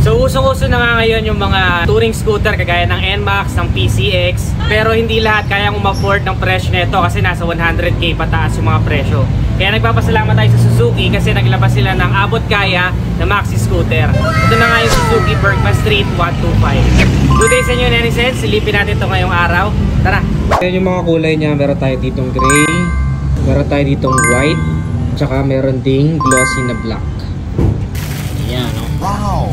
So usong-uso na nga ngayon yung mga touring scooter kagaya ng NMAX, ng PCX. Pero hindi lahat kayang umafford ng presyo nito kasi nasa 100k pataas yung mga presyo. Kaya nagpapasalamat tayo sa Suzuki kasi naglabas sila ng abot kaya na maxi scooter. Ito na nga yung Suzuki Bergman Street 125. Good day sa inyo, netizens. Silipin natin ito ngayong araw. Tara! Ayan yung mga kulay niya. Meron tayo ditong gray, meron tayo ditong white, tsaka meron ding glossy na black. Ayan, no? Wow!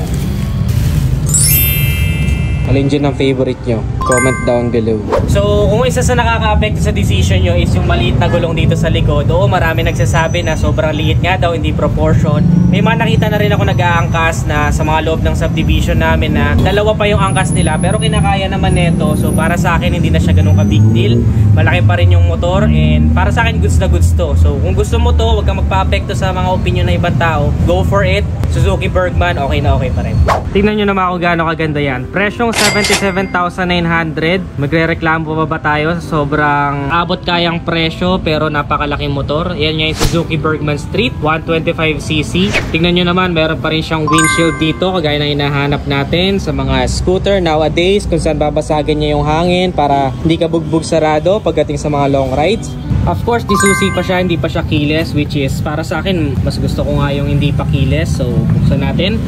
Alin dyan ang favorite nyo? Comment down below. So, kung isa sa nakaka-apekto sa decision nyo is yung maliit na gulong dito sa likod, oo, marami nagsasabi na sobrang liit nga daw, hindi proportion. May mga nakita na rin ako nag-aangkas na sa mga loob ng subdivision namin na dalawa pa yung angkas nila, pero kinakaya naman neto. So, para sa akin, hindi na siya ganun ka-big deal. Malaki pa rin yung motor and para sa akin, goods na goods to. So, kung gusto mo to, huwag kang magpa-apekto sa mga opinion ng ibang tao. Go for it. Suzuki Bergman, okay na okay pa rin. Tingnan nyo naman kung gaano kaganda yan. Presyong 77,900. Magre-reklamo pa ba tayo sa sobrang abot kayang presyo pero napakalaking motor? Yan nga yung Suzuki Bergman Street 125cc. Tingnan nyo naman, meron pa rin siyang windshield dito kagaya na hinahanap natin sa mga scooter nowadays kung saan babasagin niya yung hangin para hindi ka bugbog sarado pagdating sa mga long rides. Of course, disusi pa siya, hindi pa siya keyless, which is para sa akin, mas gusto ko nga yung hindi pa keyless. So, buksan natin.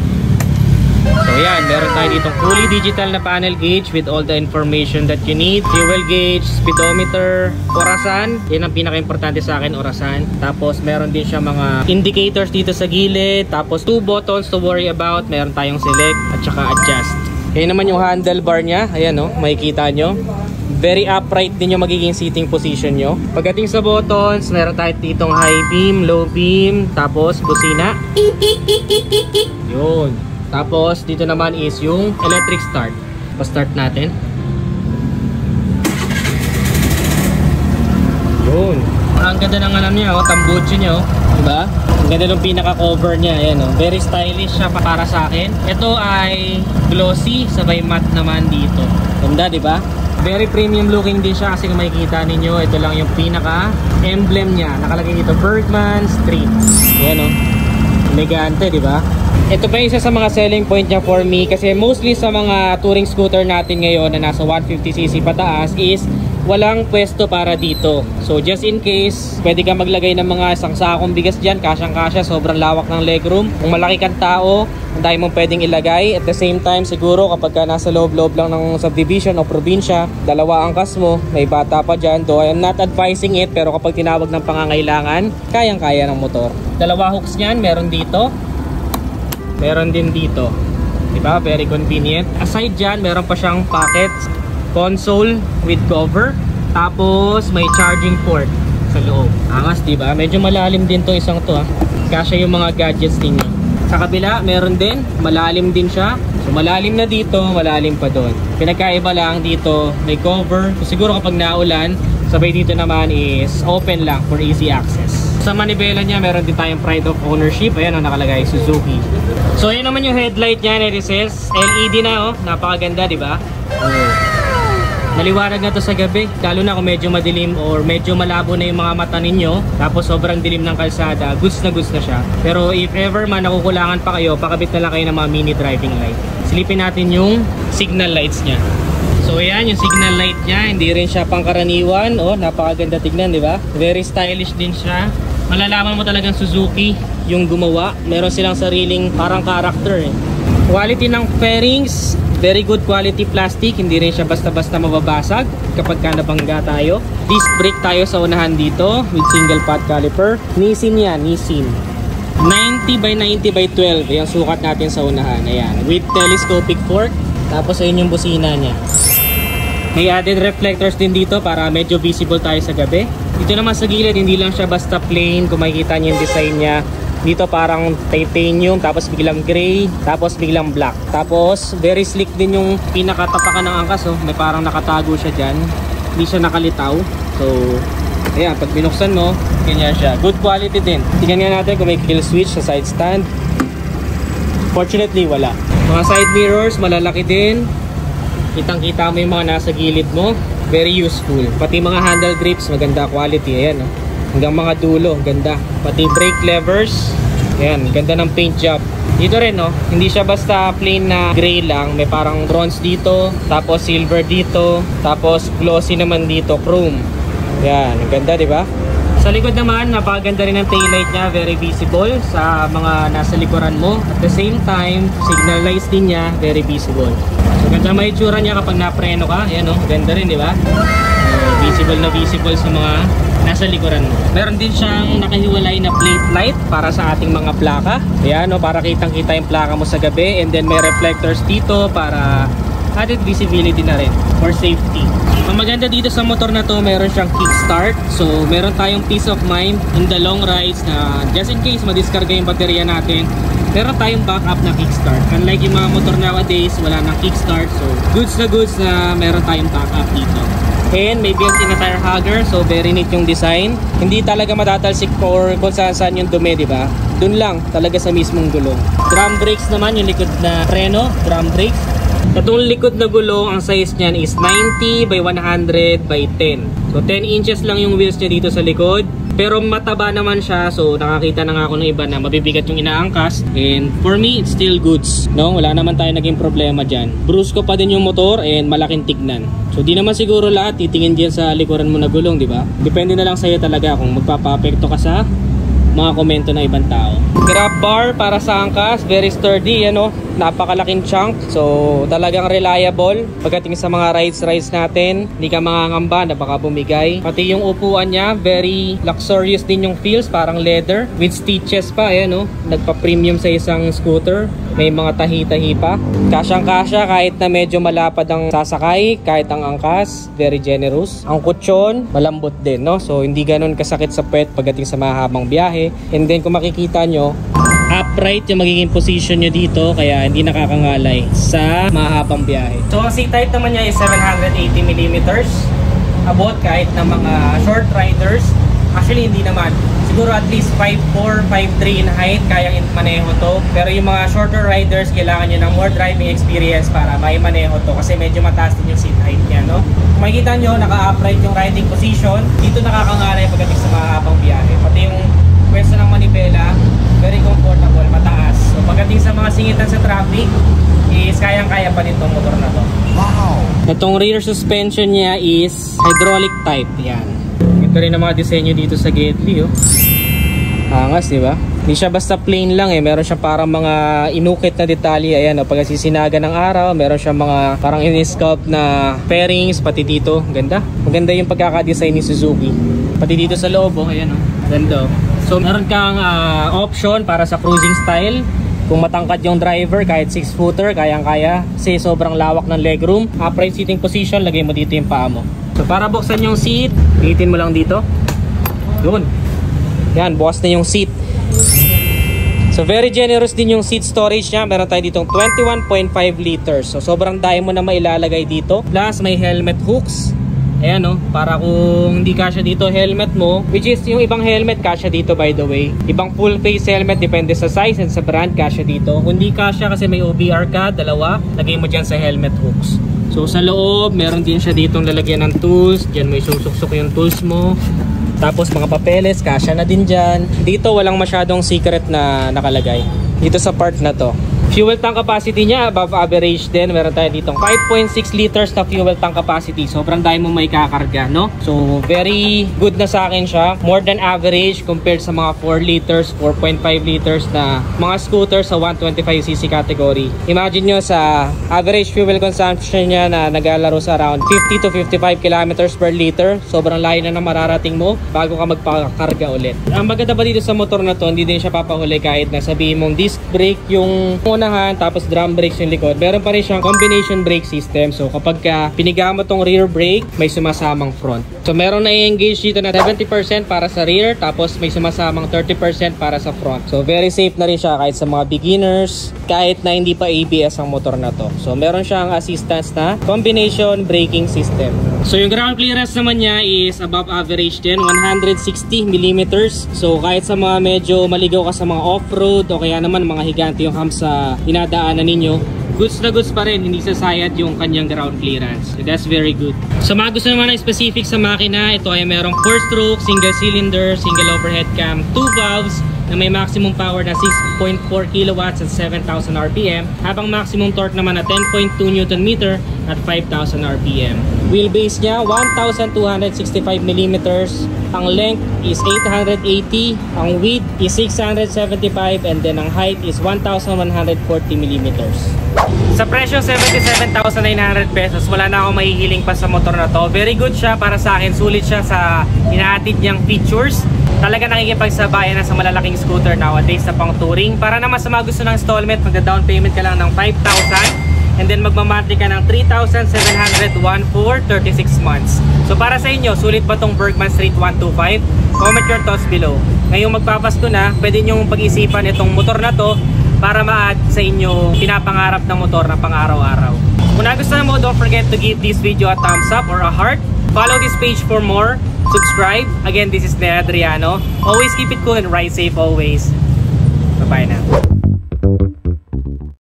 So yan, meron tayo ditong fully digital na panel gauge with all the information that you need. Fuel gauge, speedometer, orasan. Yan ang pinaka-importante sa akin, orasan. Tapos meron din siya mga indicators dito sa gilid. Tapos 2 buttons to worry about. Meron tayong select at saka adjust. Yan naman yung handlebar niya. Ayan o, makikita nyo. Very upright din yung magiging seating position nyo. Pagdating sa buttons, meron tayo ditong high beam, low beam, tapos busina. Yun. Tapos dito naman is yung electric start. Pa-start natin. Yun. Ang ganda ng alam niya, oh, tambucho niya, oh. Diba? Ang ganda ng pinaka-cover niya, ayan, oh. Very stylish siya para sa akin. Ito ay glossy, sabay matte naman dito. Ganda, diba? Very premium looking din siya kasi kung makikita ninyo, ito lang yung pinaka-emblem niya. Nakalagay dito Bergman Street. Ayan, oh. Elegante, diba? Ito pa yung isa sa mga selling point niya for me kasi mostly sa mga touring scooter natin ngayon na nasa 150cc pataas is walang pwesto para dito. So just in case, pwede ka maglagay ng mga isang sakong bigas dyan, kasyang-kasya, sobrang lawak ng legroom. Kung malaki kang tao, ang dami mong pwedeng ilagay. At the same time, siguro kapag ka nasa loob-loob lang ng subdivision o probinsya, dalawa angkas mo, may bata pa dyan. Though I'm not advising it, pero kapag tinawag ng pangangailangan, kayang-kaya ng motor. Dalawa hooks niyan, meron dito. Meron din dito. Diba? Very convenient. Aside dyan, meron pa siyang pocket console with cover. Tapos may charging port sa loob. Angas, diba? Medyo malalim din tong isang to, ha. Kasya yung mga gadgets ninyo. Sa kabila, meron din. Malalim din siya. So malalim na dito, malalim pa doon. Pinagkaiba lang dito, may cover. So, siguro kapag naulan, sabay dito naman is open lang for easy access. Sa manibela niya, meron din tayong pride of ownership. Ayan, oh, nakalagay Suzuki. So ayan naman yung headlight niya, netizens. LED na, oh. Napakaganda, diba? Maliwanag na to sa gabi, lalo na kung medyo madilim or medyo malabo na yung mga mata ninyo, tapos sobrang dilim ng kalsada, goods na siya. Pero if ever man nakukulangan pa kayo, pakabit na lang kayo ng mga mini driving light. Silipin natin yung signal lights niya. So ayan, yung signal light niya, hindi rin siya pangkaraniwan. Oh, napakaganda tignan, di ba? Very stylish din siya. Malalaman mo talagang Suzuki yung gumawa. Meron silang sariling parang character, eh. Quality ng fairings, very good quality plastic. Hindi rin siya basta-basta mababasag kapag ka nabangga tayo. Disc brake tayo sa unahan dito with single pot caliper. Nissin yan, Nissin. 90 by 90 by 12 yung sukat natin sa unahan. Ayan, with telescopic fork. Tapos ayun yung busina niya. May added reflectors din dito para medyo visible tayo sa gabi. Dito naman sa gilid, hindi lang siya basta plain. Kung makikita niyo yung design niya, dito parang titanium, tapos biglang gray, tapos biglang black. Tapos very slick din yung pinakatapakan ng angkas, oh. May parang nakatago siya dyan. Hindi siya nakalitaw. So ayan, pag binuksan mo, ganyan siya. Good quality din. Tingnan nga natin kung may kill switch sa side stand. Fortunately, wala. Mga side mirrors, malalaki din. Kitang-kita mo yung mga nasa gilid mo. Very useful. Pati mga handle grips, maganda quality. Ayan, oh. Hanggang mga dulo, ganda. Pati brake levers, Ayan, ganda ng paint job. Dito rin, no, hindi siya basta plain na gray lang. May parang bronze dito, tapos silver dito, tapos glossy naman dito, chrome. Ayan, ang ganda, di ba? Sa likod naman, napakaganda rin ng taillight niya, very visible sa mga nasa likuran mo. At the same time, signal lights din niya, very visible. So, ganda may itsura niya kapag napreno ka. Ayan, no, ganda rin, di ba? Visible na visible sa mga nasa likuran mo. Meron din siyang nakahiwalay na plate light para sa ating mga plaka. Ayan, no, para kitang-kita yung plaka mo sa gabi. And then may reflectors dito para added visibility na rin for safety. Ang maganda dito sa motor na to, meron siyang kickstart. So, meron tayong peace of mind in the long rides na just in case madiskarga yung baterya natin, meron tayong backup na kickstart. Unlike yung mga motor nowadays, wala nang kickstart. So, goods na meron tayong backup dito. And may built-in na tire hugger, so very neat yung design. Hindi talaga matatalsik or kung saan yung dumi, di ba? Dun lang talaga sa mismong gulong. Drum brakes naman, yung likod na preno, drum brakes. Itong likod na gulong, ang size niyan is 90 by 100 by 10. So 10 inches lang yung wheels niya dito sa likod. Pero mataba naman siya, so nakakita na nga ako ng iba na mabibigat yung inaangkas. And for me, it's still goods. No? Wala naman tayo naging problema dyan. Brusco pa din yung motor and malaking tignan. So di naman siguro lahat titingin dyan sa likuran mo na gulong, di ba? Depende na lang sa'yo talaga kung magpapapekto ka sa mga komento ng ibang tao. Grab bar para sa angkas, very sturdy, ano, napakalaking chunk. So talagang reliable pagdating sa mga rides natin. Hindi ka mangangamba na baka bumigay. Pati yung upuan niya, very luxurious din yung feels, parang leather with stitches pa, ayan, no. Nagpa-premium sa isang scooter. May mga tahi-tahi pa. Kasyang-kasya kahit na medyo malapad ang sasakay, kahit ang angkas, very generous. Ang kutsyon, malambot din, no? So hindi ganun kasakit sa puwet pagdating sa mahabang biyahe. And then kung makikita nyo, upright yung magiging position nyo dito, kaya hindi nakakangalay sa mahabang biyahe. So ang seat height naman niya is 780mm. Abot kahit ng mga short riders. Actually hindi naman. Siguro at least 5'4", 5'3" in height, kayang maneho to. Pero yung mga shorter riders, kailangan nyo ng more driving experience para may maneho to. Kasi medyo mataas din yung seat height niya, no? Kung makikita nyo, naka-upright yung riding position. Dito nakakangalay pagdating sa mahabang biyahe. Pati yung pwesto ng manibela, very comfortable, mataas. So pagdating sa mga singitan sa traffic, is kayang-kaya pa din itong motor na to. Wow! Itong rear suspension niya is hydraulic type. Yan. Ito rin ang mga disenyo dito sa Gately, oh. Angas, di ba? Hindi siya basta plain lang, eh. Meron siya parang mga inukit na detalye. Ayan, oh, pag sisinaga ng araw, meron siya mga parang in-sculpt na fairings, pati dito. Ganda. Maganda yung pagkakadesign ni Suzuki. Pati dito sa loob, oh. Ayan, oh. Ganda, oh. So, meron kang option para sa cruising style. Kung matangkad yung driver, kahit 6-footer, kayang-kaya. Kasi sobrang lawak ng legroom. Upright seating position, lagay mo dito yung paa mo. So, para buksan yung seat, hitin mo lang dito. Yun. Yan, bukas na yung seat. So, very generous din yung seat storage niya. Meron tayo ditong 21.5 liters. So, sobrang dami mo na mailalagay dito. Plus, may helmet hooks. Ayan, no, para kung hindi kasya dito helmet mo, which is yung ibang helmet kasya dito, by the way. Ibang full face helmet, depende sa size and sa brand, kasya dito. Kung hindi kasya kasi may OBR ka, dalawa, lagay mo dyan sa helmet hooks. So sa loob, meron din siya ditong lalagyan ng tools. Diyan may susuksok yung tools mo. Tapos mga papeles, kasya na din dyan. Dito walang masyadong secret na nakalagay. Dito sa part na to. Fuel tank capacity niya, above average din. Meron tayo ditong 5.6 liters na fuel tank capacity. Sobrang dami mo may kakarga, no? So, very good na sa akin siya. More than average compared sa mga 4 liters, 4.5 liters na mga scooter sa 125cc category. Imagine nyo sa average fuel consumption niya na naglalaro sa around 50 to 55 kilometers per liter. Sobrang layo na mararating mo bago ka magpakarga ulit. Ang maganda ba dito sa motor na to, hindi din siya papahuli kahit na sabihin mong disc brake yung unahan, tapos drum brakes yung likod. Meron pa rin siyang combination brake system. So kapag piniga mo tong rear brake, may sumasamang front. So meron na i-engage dito na 70% para sa rear, tapos may sumasamang 30% para sa front. So very safe na rin siya kahit sa mga beginners, kahit na hindi pa ABS ang motor na to. So meron siyang assistance na combination braking system. So yung ground clearance naman niya is above average din, 160mm. So kahit sa mga medyo maligaw ka sa mga off-road o kaya naman mga higante yung humps sa dinadaanan ninyo, goods na goods pa rin, hindi sasayad yung kanyang ground clearance. So that's very good. So mga gusto naman ng specific sa makina, ito ay merong 4-stroke, single cylinder, single overhead cam, 2 valves, na may maximum power na 6.4 kilowatts at 7,000 RPM, habang maximum torque naman na 10.2 Newton meter at 5,000 RPM. Wheelbase niya 1,265mm, ang length is 880, ang width is 675, and then ang height is 1,140mm. Sa presyo 77,900 pesos, wala na akong mahihiling pa sa motor na to. Very good siya para sa akin, sulit siya sa hinahatid niyang features. Talaga nakikipagsabayan na sa malalaking scooter nowadays sa pang touring. Para naman sa mga gusto ng installment, magda-down payment ka lang ng 5,000 and then magmamonthly ka ng 3,701 for 36 months. So para sa inyo, sulit ba tong Bergman Street 125? Comment your thoughts below. Ngayong magpapasko na, pwede nyo pag-isipan itong motor na to para ma-add sa inyo pinapangarap na motor na pang-araw-araw. Kung nagustuhan mo, don't forget to give this video a thumbs up or a heart. Follow this page for more. Subscribe. Again, this is Ned Adriano. Always keep it cool and ride safe always. Bye-bye na.